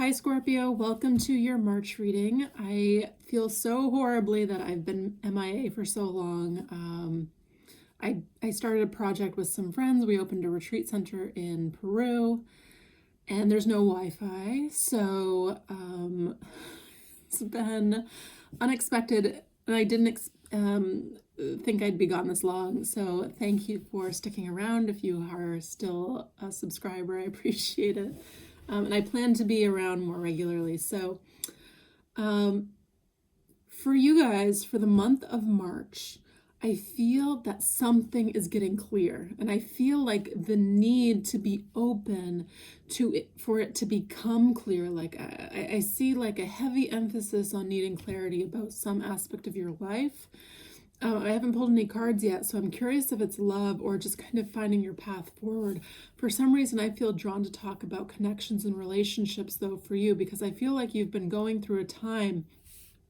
Hi, Scorpio. Welcome to your March reading. I feel so horribly that I've been MIA for so long. I started a project with some friends. We opened a retreat center in Peru, and there's no Wi-Fi, so it's been unexpected, and I didn't think I'd be gone this long. So thank you for sticking around. If you are still a subscriber, I appreciate it. And I plan to be around more regularly. So for you guys, for the month of March, I feel that something is getting clear, and I feel like the need to be open to it, for it to become clear. Like I see like a heavy emphasis on needing clarity about some aspect of your life. I haven't pulled any cards yet, so I'm curious if it's love or just kind of finding your path forward. For some reason, I feel drawn to talk about connections and relationships, though, for you, because I feel like you've been going through a time,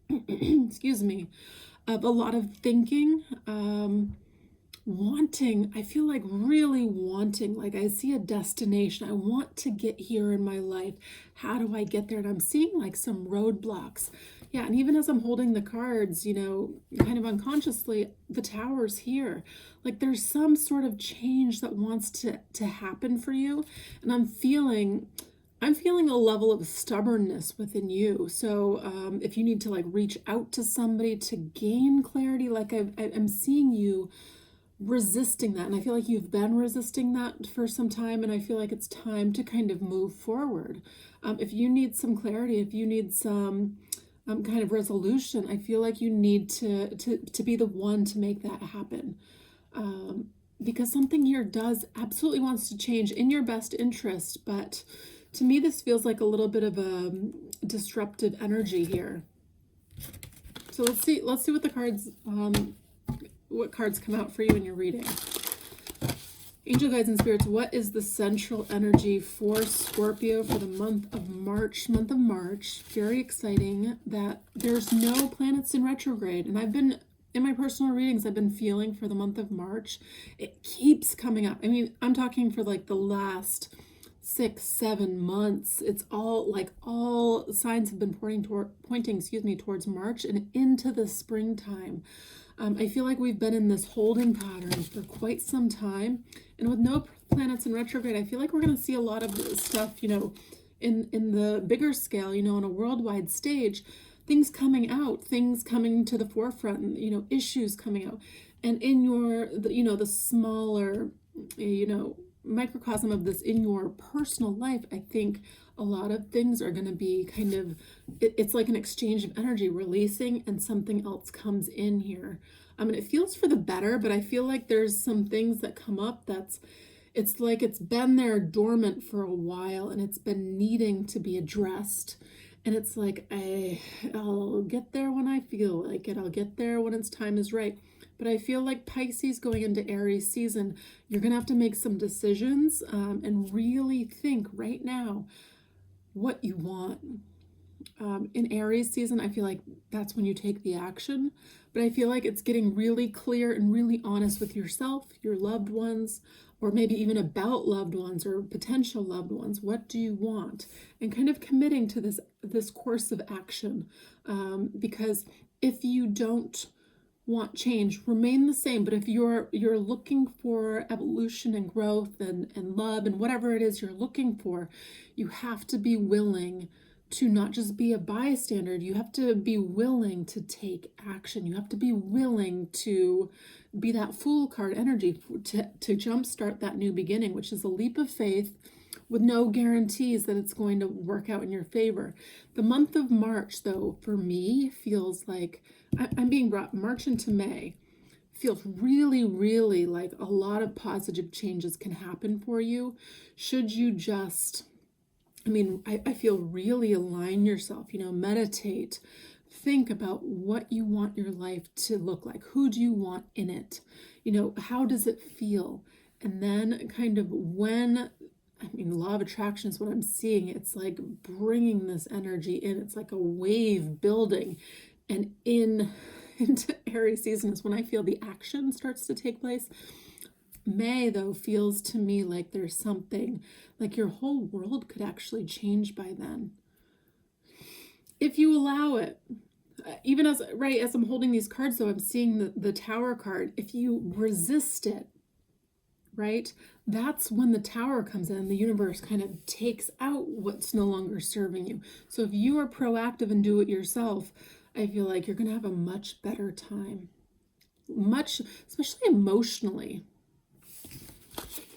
excuse me, of a lot of thinking, wanting, I feel like really wanting, like I see a destination. I want to get here in my life. How do I get there? And I'm seeing like some roadblocks. Yeah, and even as I'm holding the cards, kind of unconsciously, the tower's here. Like there's some sort of change that wants to happen for you. And I'm feeling a level of stubbornness within you. So if you need to like reach out to somebody to gain clarity, like I'm seeing you resisting that. And I feel like you've been resisting that for some time. And I feel like it's time to kind of move forward. If you need some clarity, if you need some kind of resolution, I feel like you need to be the one to make that happen. Because something here does absolutely wants to change in your best interest, but to me this feels like a little bit of a disruptive energy here. So let's see what the cards what cards come out for you in your reading. Angel guides and spirits, what is the central energy for Scorpio for the month of March? Very exciting that there's no planets in retrograde. And I've been, in my personal readings, I've been feeling for the month of March, it keeps coming up. I mean, I'm talking for like the last 6-7 months. It's all signs have been pointing towards March and into the springtime. I feel like we've been in this holding pattern for quite some time, and with no planets in retrograde, I feel like we're going to see a lot of stuff, in the bigger scale, on a worldwide stage, things coming to the forefront, issues coming out, and in the smaller, microcosm of this in your personal life, I think a lot of things are going to be kind of, it's like an exchange of energy releasing and something else comes in here. I mean, it feels for the better, but I feel like there's some things that come up it's like it's been there dormant for a while and it's been needing to be addressed. And it's like, I'll get there when I feel like it. I'll get there when its time is right. But I feel like Pisces going into Aries season, you're going to have to make some decisions and really think right now what you want. In Aries season, I feel like that's when you take the action. But I feel like it's getting really clear and really honest with yourself, your loved ones, or maybe even about loved ones or potential loved ones. What do you want? And kind of committing to this course of action. Because if you don't want change, remain the same. But if you're looking for evolution and growth and love and whatever it is you're looking for, you have to be willing to not just be a bystander. You have to be willing to take action. You have to be willing to be that Fool card energy to jumpstart that new beginning, which is a leap of faith with no guarantees that it's going to work out in your favor. The month of March, though, for me, feels like I'm being brought March into May. Feels really, really like a lot of positive changes can happen for you. Should you just, I feel really align yourself, meditate, think about what you want your life to look like. Who do you want in it? How does it feel? And then kind of law of attraction is what I'm seeing. It's like bringing this energy in. It's like a wave building. And into Aries season is when I feel the action starts to take place. May, though, feels to me like there's something, like your whole world could actually change by then. if you allow it. Even as I'm holding these cards, though, I'm seeing the Tower card. If you resist it, right, that's when the Tower comes in. The universe kind of takes out what's no longer serving you. So if you are proactive and do it yourself, I feel like you're going to have a much better time. Especially emotionally.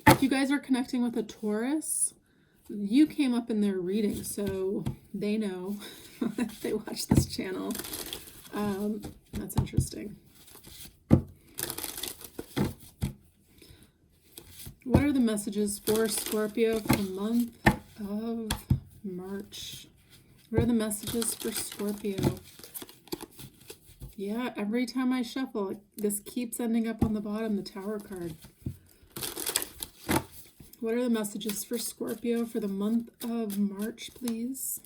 If you guys are connecting with a Taurus, you came up in their reading, so they know. They watch this channel. That's interesting. What are the messages for Scorpio for the month of March? What are the messages for Scorpio? Yeah, every time I shuffle, this keeps ending up on the bottom, the Tower card. What are the messages for Scorpio for the month of March, please?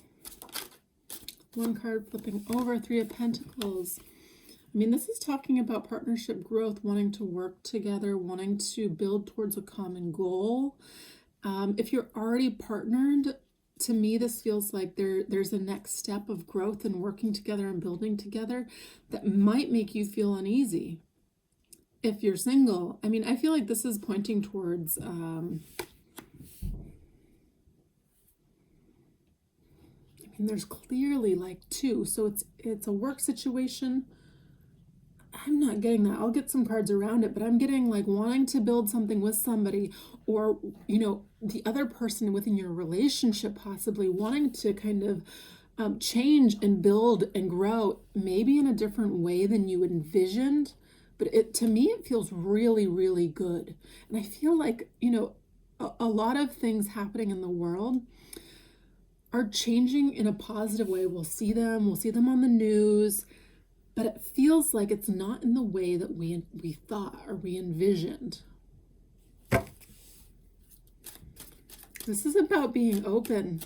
One card flipping over, Three of Pentacles. I mean, this is talking about partnership growth, wanting to work together, wanting to build towards a common goal. If you're already partnered, to me, this feels like there's a next step of growth and working together and building together that might make you feel uneasy. If you're single, I mean, I feel like this is pointing towards there's clearly like two, so it's a work situation. I'm not getting that. I'll get some cards around it, but I'm getting like wanting to build something with somebody, or the other person within your relationship possibly wanting to kind of change and build and grow, maybe in a different way than you envisioned. But to me it feels really, really good. And I feel like a lot of things happening in the world are changing in a positive way. We'll see them on the news, but it feels like it's not in the way that we thought or we envisioned. This is about being open.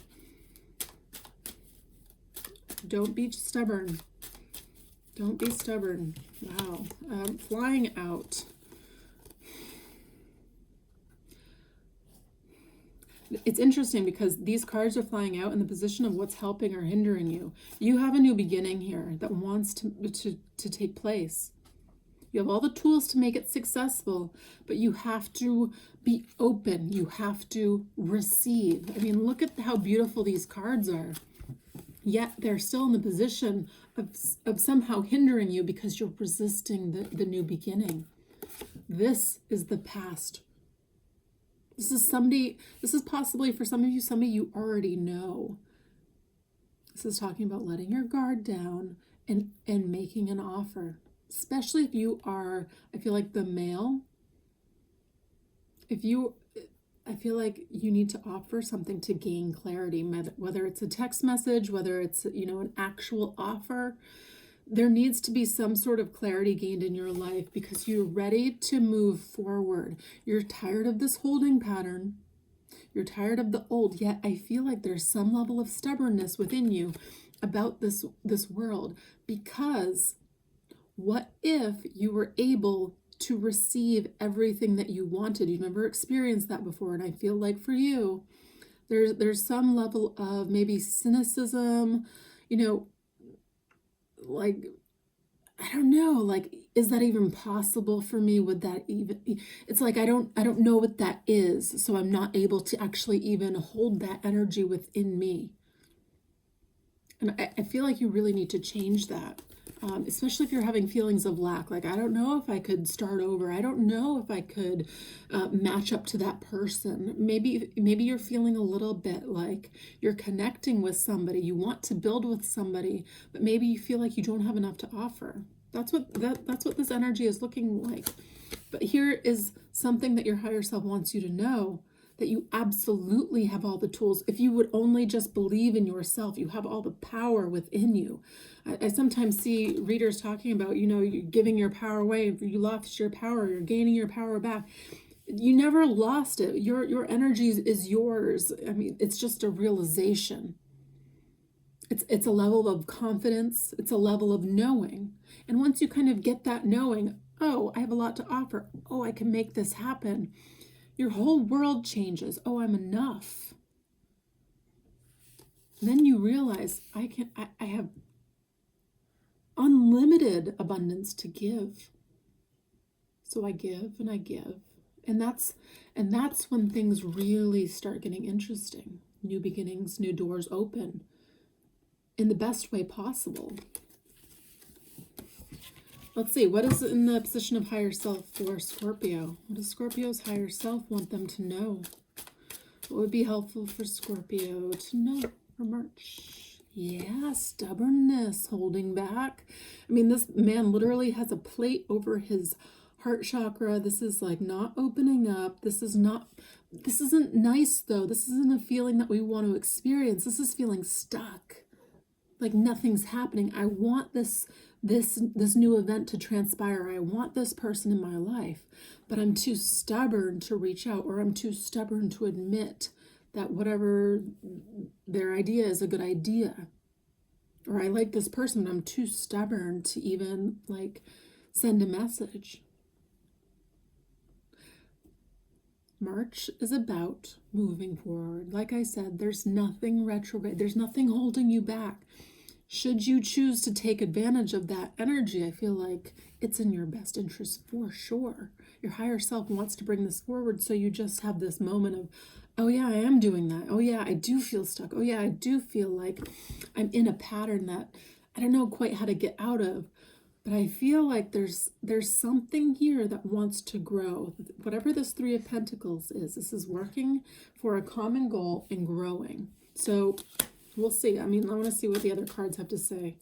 Don't be stubborn. Don't be stubborn. Wow. Flying out. It's interesting because these cards are flying out in the position of what's helping or hindering you. You have a new beginning here that wants to take place. You have all the tools to make it successful, but you have to be open. You have to receive. I mean, look at how beautiful these cards are. Yet they're still in the position of somehow hindering you because you're resisting the new beginning. This is the past. This is possibly for some of you, somebody you already know. This is talking about letting your guard down and making an offer. Especially if you are, I feel like the male. I feel like you need to offer something to gain clarity, whether it's a text message, whether it's, an actual offer. There needs to be some sort of clarity gained in your life because you're ready to move forward. You're tired of this holding pattern. You're tired of the old, yet I feel like there's some level of stubbornness within you about this world. Because what if you were able to receive everything that you wanted? You've never experienced that before, and I feel like for you, there's some level of maybe cynicism, like, I don't know, like, is that even possible for me? Would that even, it's like, I don't know what that is. So I'm not able to actually even hold that energy within me. And I feel like you really need to change that. Especially if you're having feelings of lack. Like, I don't know if I could start over. I don't know if I could match up to that person. Maybe you're feeling a little bit like you're connecting with somebody. You want to build with somebody, but maybe you feel like you don't have enough to offer. That's what this energy is looking like. But here is something that your higher self wants you to know, that you absolutely have all the tools. If you would only just believe in yourself, you have all the power within you. I sometimes see readers talking about, you're giving your power away. You lost your power, you're gaining your power back. You never lost it. Your energy is yours. I mean, it's just a realization. It's a level of confidence. It's a level of knowing. And once you kind of get that knowing, oh, I have a lot to offer. Oh, I can make this happen. Your whole world changes. Oh, I'm enough. And then you realize I have unlimited abundance to give. So I give and I give. And that's when things really start getting interesting. New beginnings, new doors open in the best way possible. Let's see, what is in the position of higher self for Scorpio? What does Scorpio's higher self want them to know? What would be helpful for Scorpio to know for March? Yeah, stubbornness, holding back. I mean, this man literally has a plate over his heart chakra. This is like not opening up. This isn't nice though. This isn't a feeling that we want to experience. This is feeling stuck. Like nothing's happening. I want this new event to transpire. I want this person in my life, but I'm too stubborn to reach out, or I'm too stubborn to admit that whatever their idea is a good idea. Or I like this person, but I'm too stubborn to even like send a message. March is about moving forward. Like I said, there's nothing retrograde. There's nothing holding you back. Should you choose to take advantage of that energy, I feel like it's in your best interest for sure. Your higher self wants to bring this forward, so you just have this moment of, oh yeah, I am doing that. Oh yeah, I do feel stuck. Oh yeah, I do feel like I'm in a pattern that I don't know quite how to get out of. But I feel like there's something here that wants to grow. Whatever this Three of Pentacles is, this is working for a common goal and growing. So we'll see. I mean, I want to see what the other cards have to say.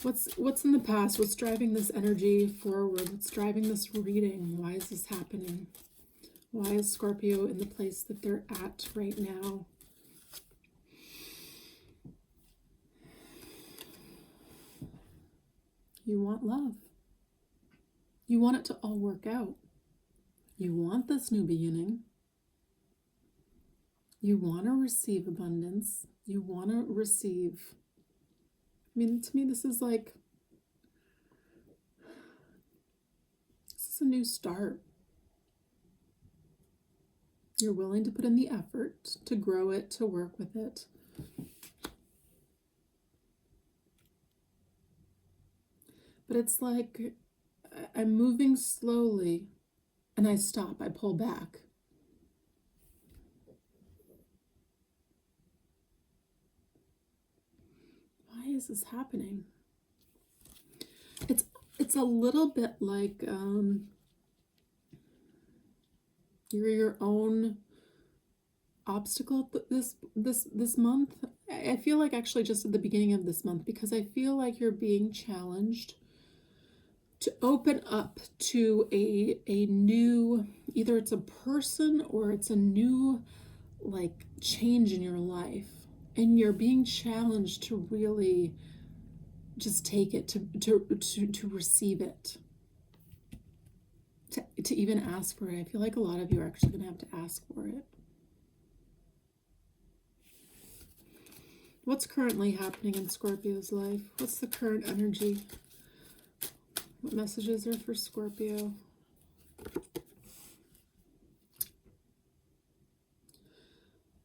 What's in the past? What's driving this energy forward? What's driving this reading? Why is this happening? Why is Scorpio in the place that they're at right now? You want love. You want it to all work out. You want this new beginning. You want to receive abundance. You want to receive. I mean, to me, this is a new start. You're willing to put in the effort to grow it, to work with it. But it's like I'm moving slowly and I stop, I pull back. Why is this happening? It's a little bit like you're your own obstacle this month. I feel like actually just at the beginning of this month, because I feel like you're being challenged to open up to a new, either it's a person or it's a new like change in your life, and you're being challenged to really just take it, to receive it, to even ask for it. I feel like a lot of you are actually going to have to ask for it. What's currently happening in Scorpio's life? What's the current energy? What messages are for Scorpio?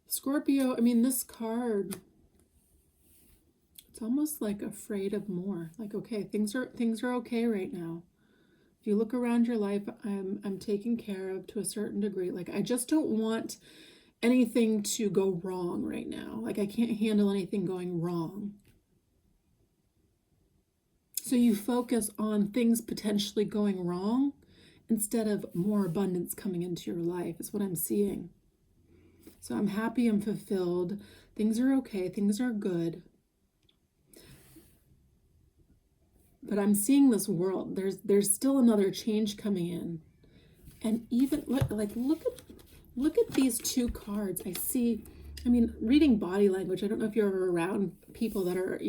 Scorpio, I mean, this card, it's almost like afraid of more. Like, okay, things are okay right now. If you look around your life, I'm taken care of to a certain degree. Like, I just don't want anything to go wrong right now. Like, I can't handle anything going wrong. So you focus on things potentially going wrong instead of more abundance coming into your life, is what I'm seeing. So I'm happy, I'm fulfilled, things are okay, things are good. But I'm seeing this world, there's still another change coming in. And even look at these two cards. I see, I mean, reading body language, I don't know if you're ever around people that are,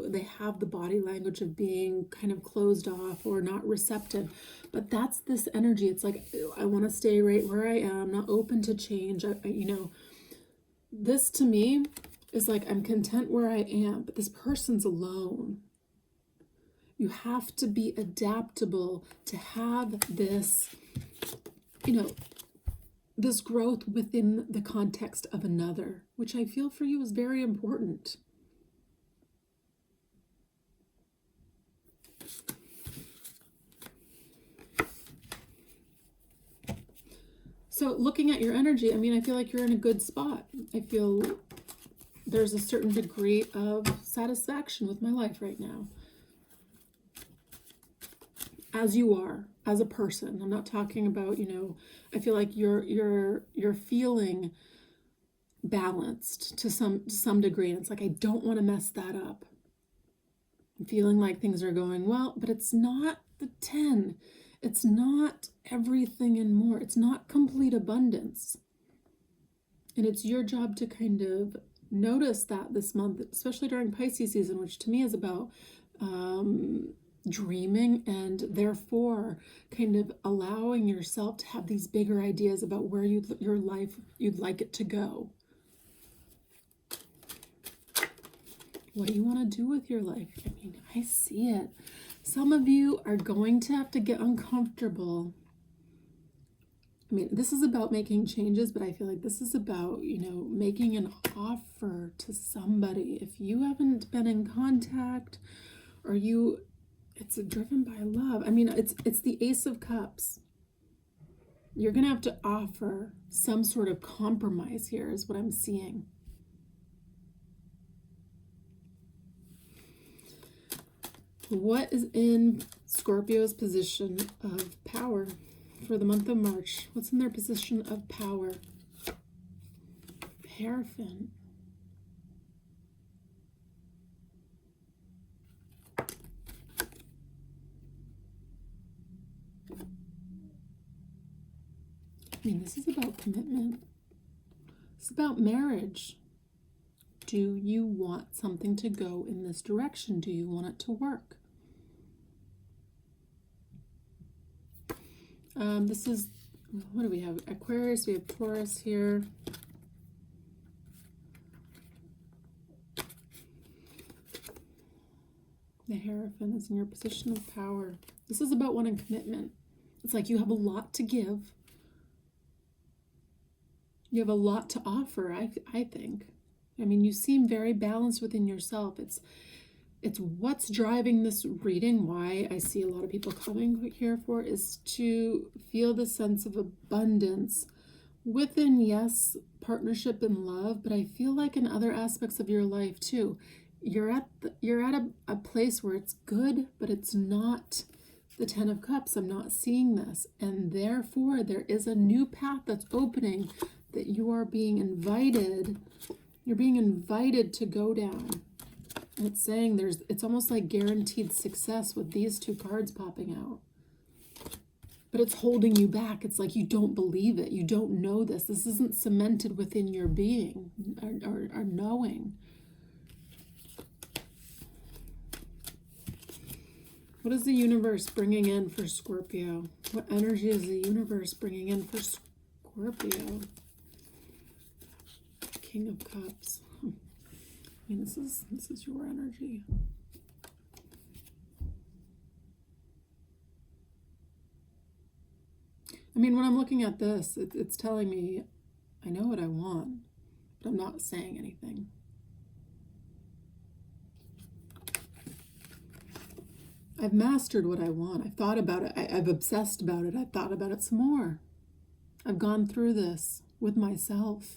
they have the body language of being kind of closed off or not receptive, but that's this energy. It's like, I want to stay right where I am, not open to change. This to me is like, I'm content where I am, but this person's alone. You have to be adaptable to have this, this growth within the context of another, which I feel for you is very important. So looking at your energy, I mean, I feel like you're in a good spot. I feel there's a certain degree of satisfaction with my life right now. As you are, as a person. I'm not talking about, I feel like you're feeling balanced to some degree. And it's like, I don't want to mess that up. I'm feeling like things are going well, but it's not the 10. It's not everything and more. It's not complete abundance. And it's your job to kind of notice that this month, especially during Pisces season, which to me is about dreaming, and therefore kind of allowing yourself to have these bigger ideas about where your life you'd like it to go. What do you want to do with your life? I mean, I see it. Some of you are going to have to get uncomfortable. I mean, this is about making changes, but I feel like this is about, making an offer to somebody. If you haven't been in contact, or it's driven by love. I mean, it's the Ace of Cups. You're going to have to offer some sort of compromise here is what I'm seeing. What is in Scorpio's position of power for the month of March? What's in their position of power? Hierophant. I mean, this is about commitment. It's about marriage. Do you want something to go in this direction? Do you want it to work? This is, what do we have? Aquarius, we have Taurus here. The Hierophant is in your position of power. This is about wanting commitment. It's like you have a lot to give. You have a lot to offer, I think. I mean, you seem very balanced within yourself. It's what's driving this reading. Why I see a lot of people coming here for is to feel the sense of abundance within, yes, partnership and love, but I feel like in other aspects of your life too. You're at a place where it's good, but it's not the 10 of Cups. I'm not seeing this, and therefore there is a new path that's opening that you are being invited. You're being invited to go down. And it's saying it's almost like guaranteed success with these two cards popping out. But it's holding you back. It's like you don't believe it. You don't know this. This isn't cemented within your being or knowing. What is the universe bringing in for Scorpio? What energy is the universe bringing in for Scorpio? King of Cups. I mean, this is your energy. I mean, when I'm looking at this, it's telling me I know what I want, but I'm not saying anything. I've mastered what I want. I've thought about it. I've obsessed about it. I've thought about it some more. I've gone through this with myself.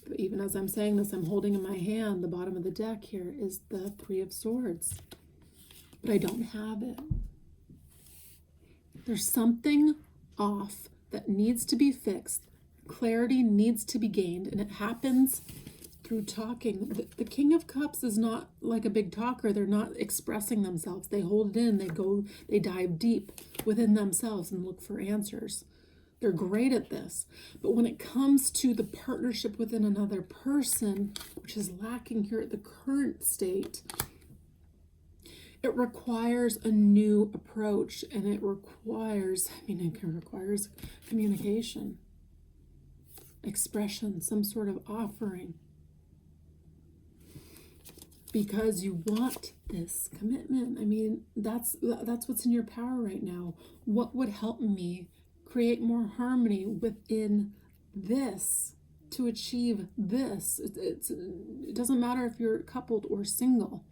But even as I'm saying this, I'm holding in my hand, the bottom of the deck here is the Three of Swords. But I don't have it. There's something off that needs to be fixed. Clarity needs to be gained, and it happens through talking. The King of Cups is not like a big talker. They're not expressing themselves. They hold it in. They dive deep within themselves and look for answers. They're great at this. But when it comes to the partnership within another person, which is lacking here at the current state, it requires a new approach, and it requires communication, expression, some sort of offering. Because you want this commitment. I mean, that's what's in your power right now. What would help me create more harmony within this to achieve this. It doesn't matter if you're coupled or single.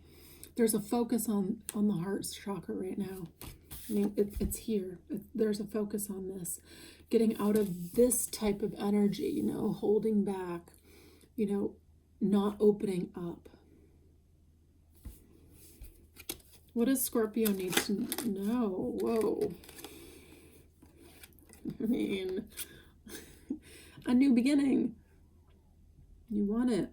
There's a focus on the heart chakra right now. I mean, it's here. There's a focus on this. Getting out of this type of energy, you know, holding back, you know, not opening up. What does Scorpio need to know? Whoa. I mean, a new beginning. You want it.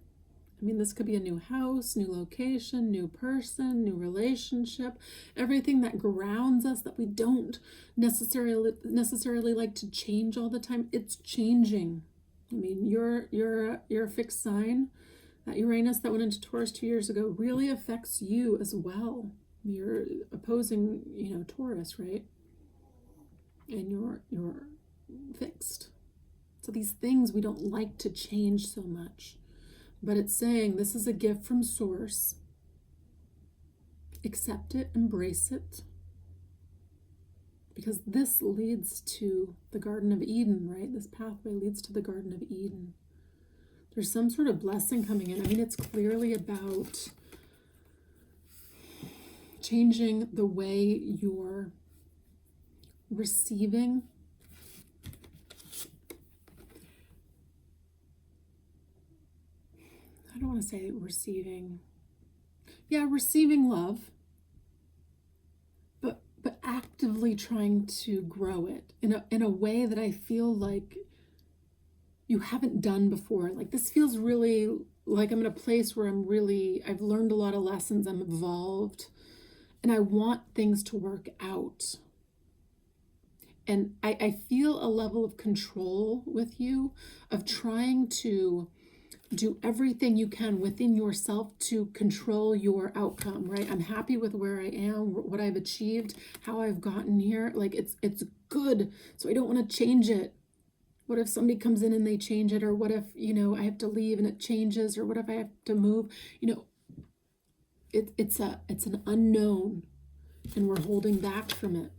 I mean, this could be a new house, new location, new person, new relationship, everything that grounds us that we don't necessarily like to change all the time. It's changing. I mean, you're a fixed sign. That Uranus that went into Taurus 2 years ago really affects you as well. You're opposing, you know, Taurus, right? And you're fixed. So these things we don't like to change so much. But it's saying this is a gift from Source. Accept it, embrace it. Because this leads to the Garden of Eden, right? This pathway leads to the Garden of Eden. There's some sort of blessing coming in. I mean, it's clearly about changing the way you're receiving. I don't want to say receiving. Yeah, receiving love, but actively trying to grow it in a way that I feel like you haven't done before. Like this feels really like I'm in a place where I've learned a lot of lessons, I'm evolved, and I want things to work out. And I feel a level of control with you, of trying to do everything you can within yourself to control your outcome, right? I'm happy with where I am, what I've achieved, how I've gotten here. Like it's good. So I don't want to change it. What if somebody comes in and they change it? Or what if, you know, I have to leave and it changes? Or what if I have to move? You know, it's an unknown and we're holding back from it.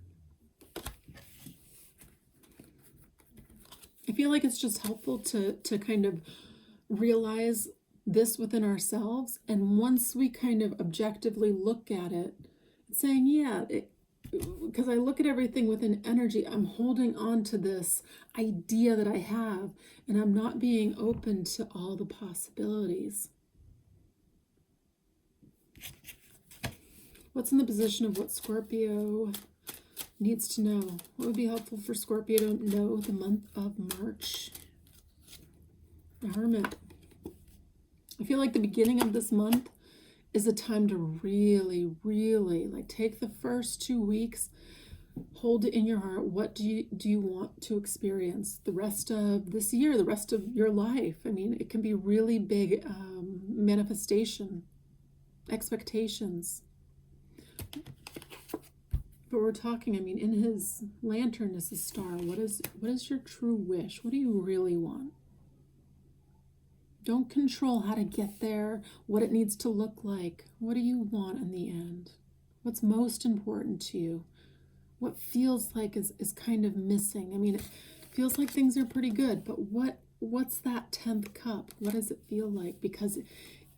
I feel like it's just helpful to kind of realize this within ourselves, and once we kind of objectively look at it, saying, yeah, because I look at everything within energy, I'm holding on to this idea that I have, and I'm not being open to all the possibilities. What's in the position of what Scorpio needs to know? What would be helpful for Scorpio to know the month of March? The Hermit. I feel like the beginning of this month is a time to really, really like take the first 2 weeks, hold it in your heart. What do you want to experience the rest of this year, the rest of your life? I mean, it can be really big manifestation, expectations. But we're talking, I mean, in his lantern is a star. What is your true wish? What do you really want? Don't control how to get there, what it needs to look like. What do you want in the end? What's most important to you? What feels like is kind of missing? I mean, it feels like things are pretty good, but what's that 10th cup? What does it feel like? Because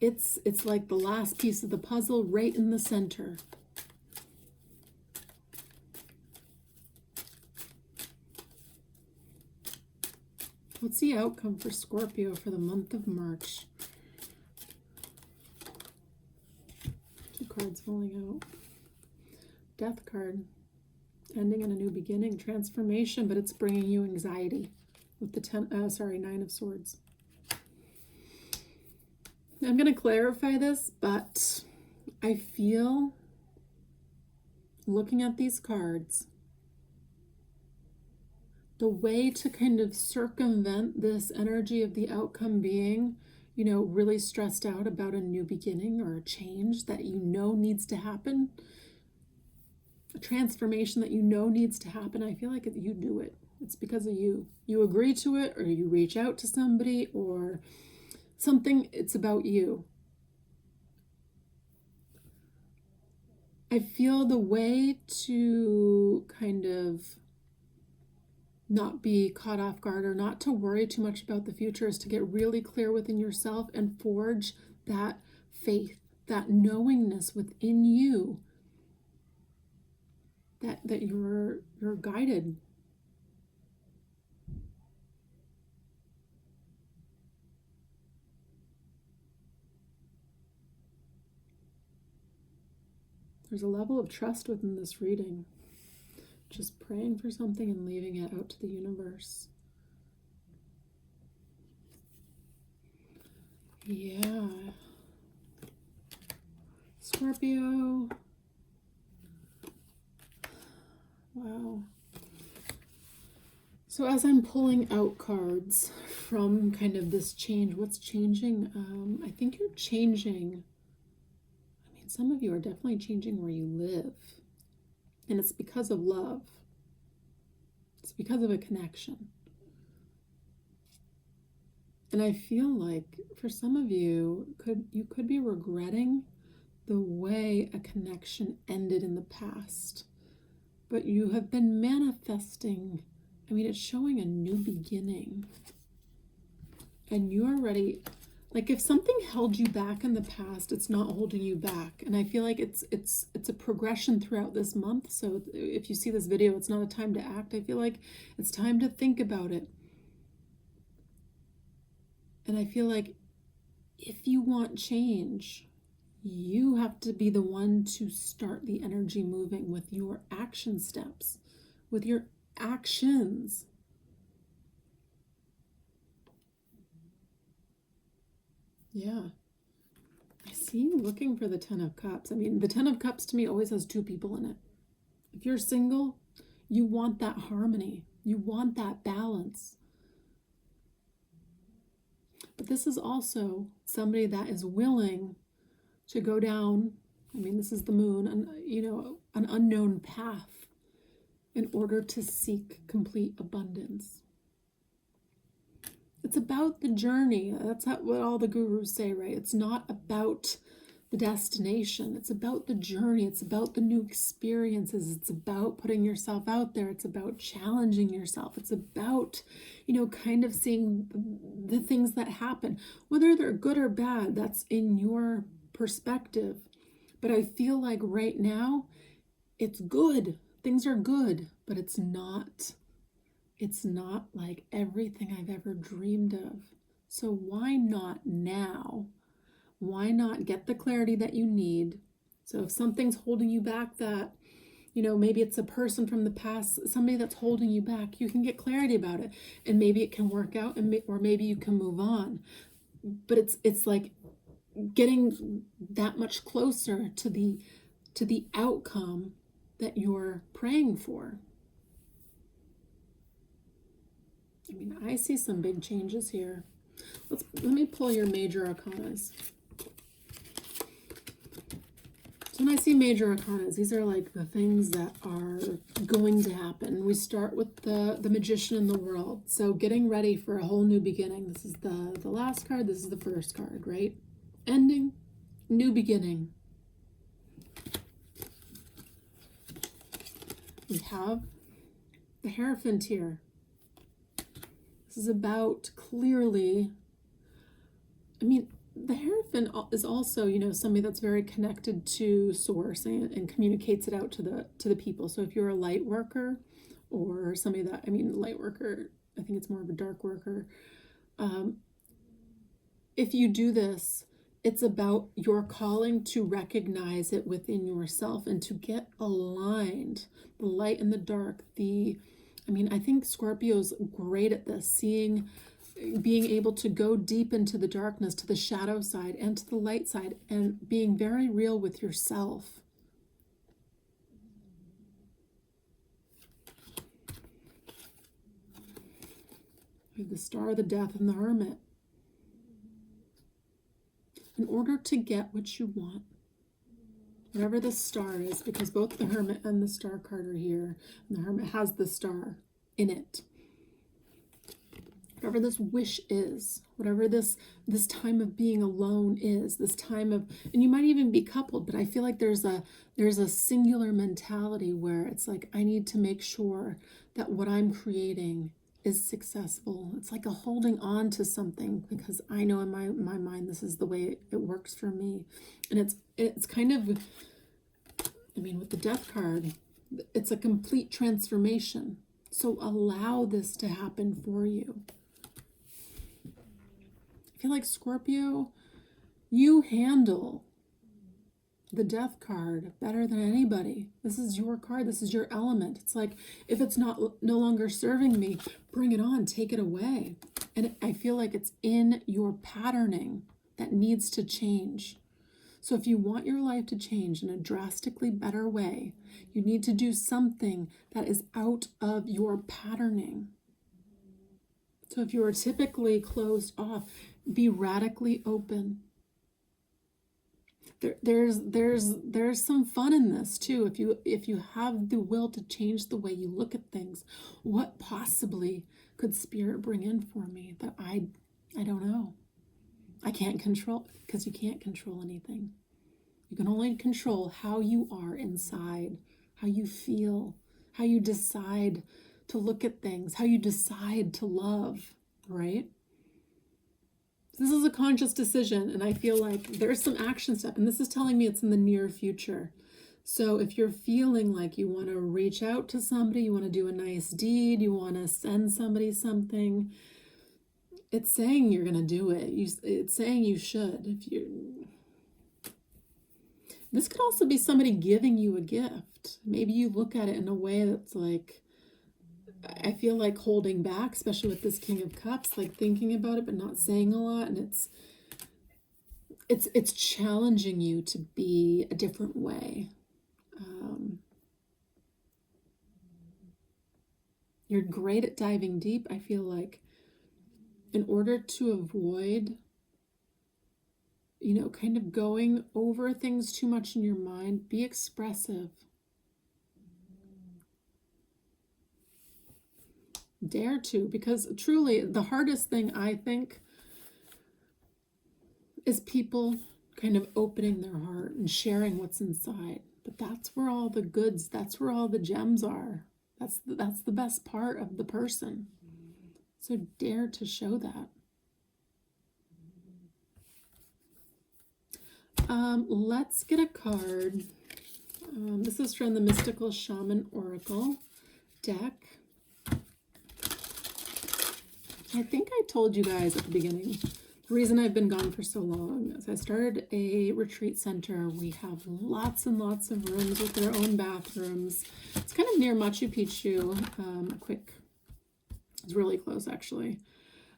it's like the last piece of the puzzle right in the center. What's the outcome for Scorpio for the month of March? 2 cards falling out. Death card. Ending in a new beginning. Transformation, but it's bringing you anxiety with the 9 of Swords. I'm going to clarify this, but I feel, looking at these cards, the way to kind of circumvent this energy of the outcome being, you know, really stressed out about a new beginning or a change that you know needs to happen, a transformation that you know needs to happen, I feel like you do it. It's because of you. You agree to it, or you reach out to somebody, or something. It's about you. I feel the way to kind of not be caught off guard or not to worry too much about the future, is to get really clear within yourself and forge that faith, that knowingness within you that you're guided. There's a level of trust within this reading. Just praying for something and leaving it out to the universe. Yeah. Scorpio. Wow. So as I'm pulling out cards from kind of this change, what's changing? I think you're changing. I mean, some of you are definitely changing where you live. And it's because of love. It's because of a connection. And I feel like for some of you, you could be regretting the way a connection ended in the past. But you have been manifesting, I mean, it's showing a new beginning. And you are ready. Like if something held you back in the past, it's not holding you back. And I feel like it's a progression throughout this month. So if you see this video, it's not a time to act. I feel like it's time to think about it. And I feel like if you want change, you have to be the one to start the energy moving with your action steps, with your actions. Yeah. I see you looking for the 10 of Cups. I mean, the 10 of Cups to me always has two people in it. If you're single, you want that harmony. You want that balance. But this is also somebody that is willing to go down, I mean, this is the moon, and an unknown path in order to seek complete abundance. It's about the journey. That's what all the gurus say, right? It's not about the destination. It's about the journey. It's about the new experiences. It's about putting yourself out there. It's about challenging yourself. It's about, kind of seeing the things that happen, whether they're good or bad. That's in your perspective. But I feel like right now it's good. Things are good, but it's not like everything I've ever dreamed of. So why not now? Why not get the clarity that you need? So if something's holding you back, that, maybe it's a person from the past, somebody that's holding you back, you can get clarity about it. And maybe it can work out, or maybe you can move on. But it's like getting that much closer to the outcome that you're praying for. I mean, I see some big changes here. Let me pull your major arcanas. So when I see major arcanas, these are like the things that are going to happen. We start with the magician in the world. So getting ready for a whole new beginning. This is the last card. This is the first card, right? Ending, new beginning. We have the Hierophant here. This is about clearly, I mean, the Hierophant is also, somebody that's very connected to source and communicates it out to the people. So if you're a light worker or somebody that, light worker, I think it's more of a dark worker. If you do this, it's about your calling to recognize it within yourself and to get aligned, the light and the dark, I think Scorpio's great at this, being able to go deep into the darkness, to the shadow side and to the light side, and being very real with yourself. We have the Star, the Death, and the Hermit. In order to get what you want, whatever the star is, because both the Hermit and the Star card are here, and the Hermit has the star in it. Whatever this wish is, whatever this time of being alone is, this time of, and you might even be coupled, but I feel like there's a singular mentality where it's like, I need to make sure that what I'm creating is successful. It's like a holding on to something because I know in my mind this is the way it works for me. And it's kind of, I mean, with the Death card, it's a complete transformation. So allow this to happen for you. I feel like Scorpio, you handle the Death card better than anybody. This is your card. This is your element. It's like, if it's no longer serving me, bring it on, take it away. And I feel like it's in your patterning that needs to change. So if you want your life to change in a drastically better way, you need to do something that is out of your patterning. So if you are typically closed off, be radically open. There's some fun in this too. If you have the will to change the way you look at things, what possibly could Spirit bring in for me that I don't know? I can't control, because you can't control anything. You can only control how you are inside, how you feel, how you decide to look at things, how you decide to love, right? This is a conscious decision, and I feel like there's some action step, and this is telling me it's in the near future. So if you're feeling like you want to reach out to somebody, you want to do a nice deed, you want to send somebody something, it's saying you're going to do it. It's saying you should. This could also be somebody giving you a gift. Maybe you look at it in a way that's like, I feel like holding back, especially with this King of Cups, like thinking about it but not saying a lot, and it's challenging you to be a different way. You're great at diving deep. I feel like in order to avoid, kind of going over things too much in your mind, be expressive. Dare to, because truly the hardest thing, I think, is people kind of opening their heart and sharing what's inside. But that's where all the goods, that's where all the gems are. That's the best part of the person. So dare to show that. Let's get a card. This is from the Mystical Shaman Oracle deck. I think I told you guys at the beginning, the reason I've been gone for so long is I started a retreat center. We have lots and lots of rooms with their own bathrooms. It's kind of near Machu Picchu. It's really close actually.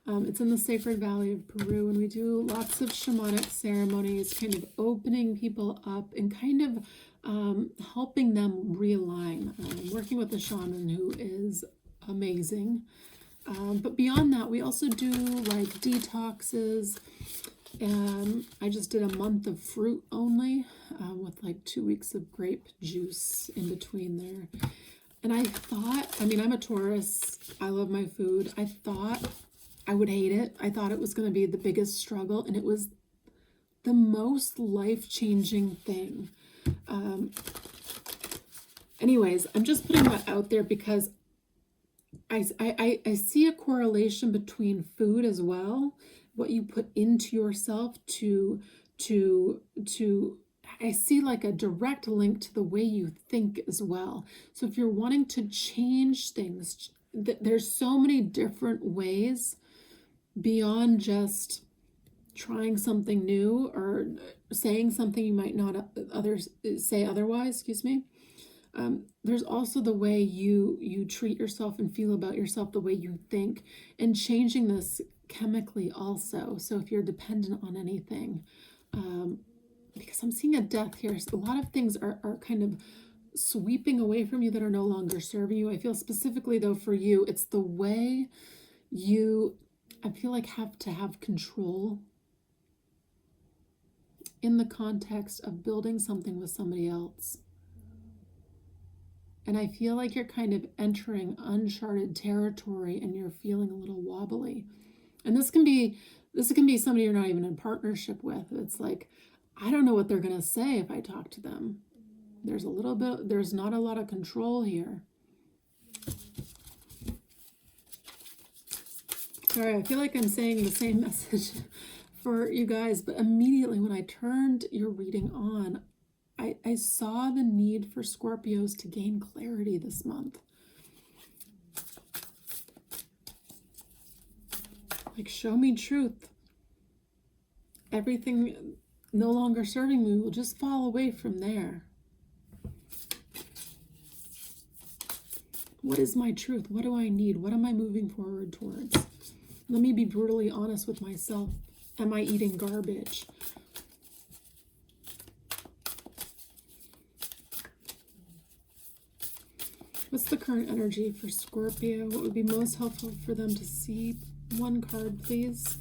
It's in the Sacred Valley of Peru, and we do lots of shamanic ceremonies, kind of opening people up and kind of helping them realign. Working with a shaman who is amazing. But beyond that, we also do like detoxes. I just did a month of fruit only with like 2 weeks of grape juice in between there. And I thought, I'm a Taurus. I love my food. I thought I would hate it. I thought it was going to be the biggest struggle, and it was the most life-changing thing. Anyways, I'm just putting that out there because I see a correlation between food as well, what you put into yourself to I see like a direct link to the way you think as well. So if you're wanting to change things, there's so many different ways beyond just trying something new or saying something you might not others say otherwise, excuse me. There's also the way you treat yourself and feel about yourself, the way you think, and changing this chemically also. So if you're dependent on anything, because I'm seeing a death here, so a lot of things are kind of sweeping away from you that are no longer serving you. I feel specifically though for you, it's the way I feel like have to have control in the context of building something with somebody else. And I feel like you're kind of entering uncharted territory and you're feeling a little wobbly. And this can be somebody you're not even in partnership with. It's like, I don't know what they're going to say if I talk to them. There's not a lot of control here. Sorry, I feel like I'm saying the same message for you guys, but immediately when I turned your reading on, I saw the need for Scorpios to gain clarity this month. Like, show me truth. Everything no longer serving me will just fall away from there. What is my truth? What do I need? What am I moving forward towards? Let me be brutally honest with myself. Am I eating garbage? What's the current energy for Scorpio? What would be most helpful for them to see? One card, please.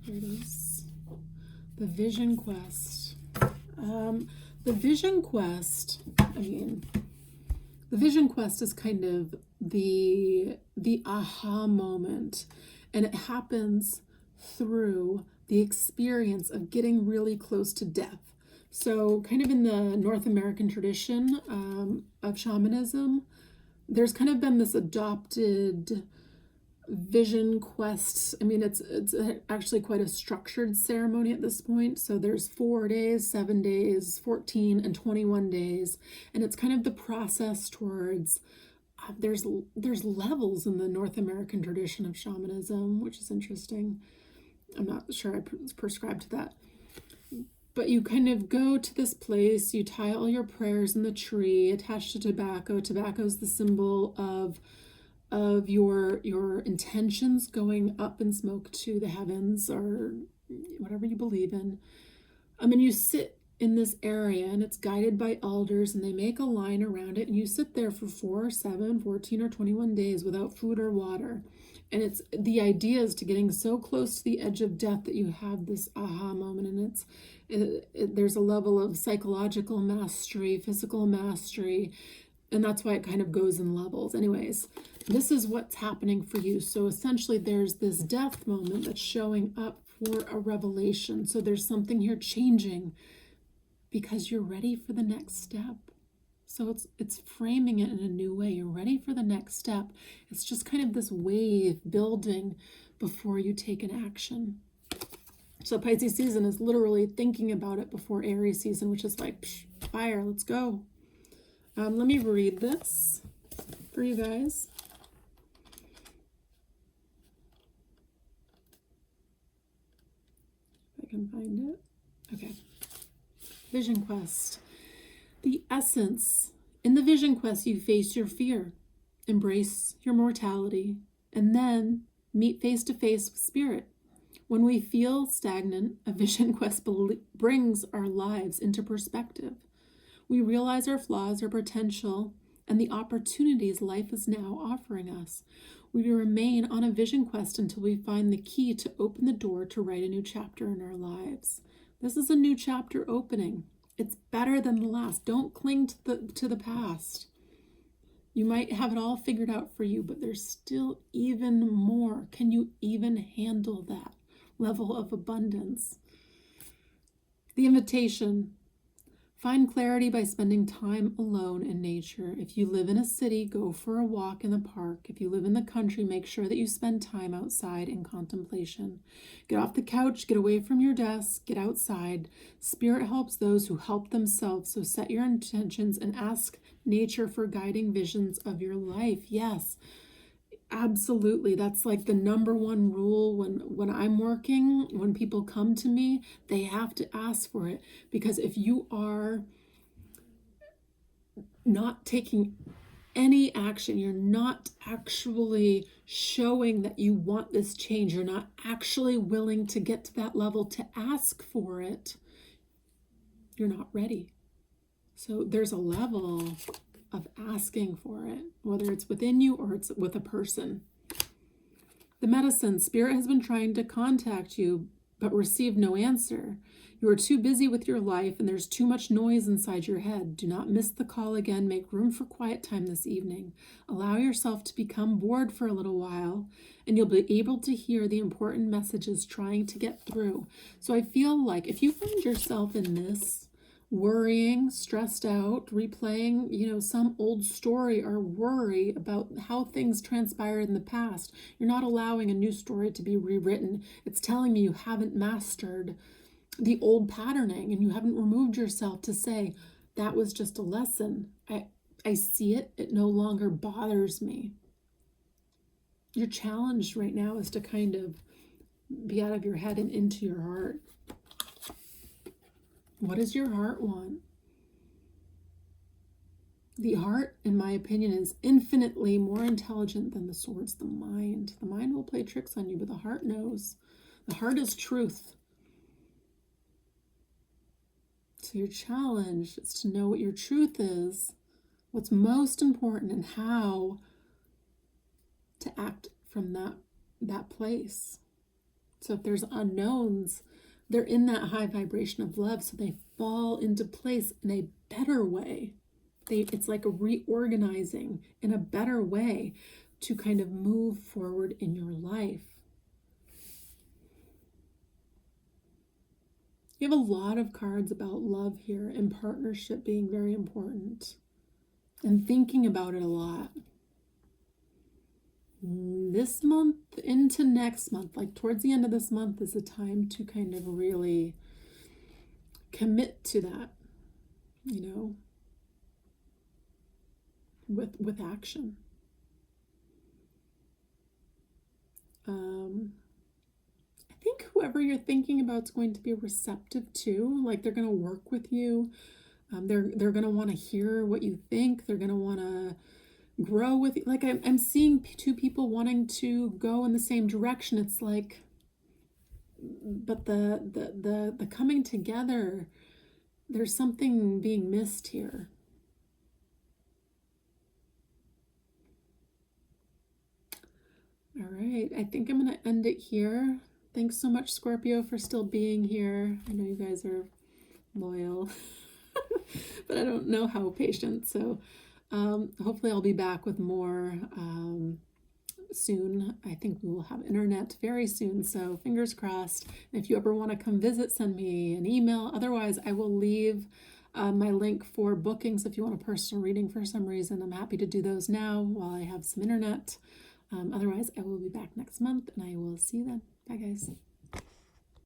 Here it is. The Vision Quest. The Vision Quest, the Vision Quest is kind of the aha moment, and it happens through the experience of getting really close to death. So kind of in the North American tradition of shamanism, there's kind of been this adopted vision quest. I mean, it's actually quite a structured ceremony at this point. So there's 4 days, 7 days, 14 and 21 days. And it's kind of the process towards, there's levels in the North American tradition of shamanism, which is interesting. I'm not sure I prescribe to that. But you kind of go to this place, you tie all your prayers in the tree, attached to tobacco. Tobacco is the symbol of your intentions going up in smoke to the heavens, or whatever you believe in. And you sit in this area, and it's guided by elders, and they make a line around it, and you sit there for 4, 7, 14, or 21 days without food or water. And it's the idea is to getting so close to the edge of death that you have this aha moment, and there's a level of psychological mastery, physical mastery, and that's why it kind of goes in levels. Anyways, this is what's happening for you. So essentially there's this death moment that's showing up for a revelation. So there's something here changing because you're ready for the next step. So it's framing it in a new way. You're ready for the next step. It's just kind of this wave building before you take an action. So Pisces season is literally thinking about it before Aries season, which is like, fire, let's go. Let me read this for you guys. If I can find it. Okay. Vision Quest. The essence. In the Vision Quest, you face your fear, embrace your mortality, and then meet face to face with spirit. When we feel stagnant, a Vision Quest brings our lives into perspective. We realize our flaws, our potential, and the opportunities life is now offering us. We remain on a Vision Quest until we find the key to open the door to write a new chapter in our lives. This is a new chapter opening. It's better than the last. Don't cling to the past. You might have it all figured out for you, but there's still even more. Can you even handle that level of abundance? The invitation. Find clarity by spending time alone in nature. If you live in a city, go for a walk in the park. If you live in the country, make sure that you spend time outside in contemplation. Get off the couch, get away from your desk, get outside. Spirit helps those who help themselves, so set your intentions and ask nature for guiding visions of your life. Yes, absolutely. That's like the number one rule when I'm working. When people come to me, they have to ask for it, because if you are not taking any action, you're not actually showing that you want this change, you're not actually willing to get to that level to ask for it, you're not ready. So there's a level of asking for it, whether it's within you or it's with a person. The medicine. Spirit has been trying to contact you, but received no answer. You are too busy with your life, and there's too much noise inside your head. Do not miss the call again. Make room for quiet time this evening. Allow yourself to become bored for a little while, and you'll be able to hear the important messages trying to get through. So I feel like if you find yourself in this, worrying, stressed out, replaying, some old story or worry about how things transpired in the past. You're not allowing a new story to be rewritten. It's telling me you haven't mastered the old patterning and you haven't removed yourself to say, that was just a lesson. I see it. It no longer bothers me. Your challenge right now is to kind of be out of your head and into your heart. What does your heart want? The heart, in my opinion, is infinitely more intelligent than the swords, the mind. The mind will play tricks on you, but the heart knows. The heart is truth. So your challenge is to know what your truth is, what's most important, and how to act from that place. So if there's unknowns, they're in that high vibration of love, so they fall into place in a better way. It's like a reorganizing in a better way to kind of move forward in your life. You have a lot of cards about love here and partnership being very important and thinking about it a lot. This month into next month, like towards the end of this month, is a time to kind of really commit to that, with action. I think whoever you're thinking about is going to be receptive to, like they're going to work with you. They're going to want to hear what you think. They're going to want to grow with you. Like I'm seeing two people wanting to go in the same direction. It's like, but the coming together, there's something being missed here. All right, I think I'm going to end it here. Thanks so much, Scorpio, for still being here. I know you guys are loyal, but I don't know how patient. So hopefully I'll be back with more soon. I think we will have internet very soon, so fingers crossed. And if you ever want to come visit, send me an email. Otherwise, I will leave my link for bookings if you want a personal reading for some reason. I'm happy to do those now while I have some internet. Otherwise, I will be back next month, and I will see you then. Bye, guys.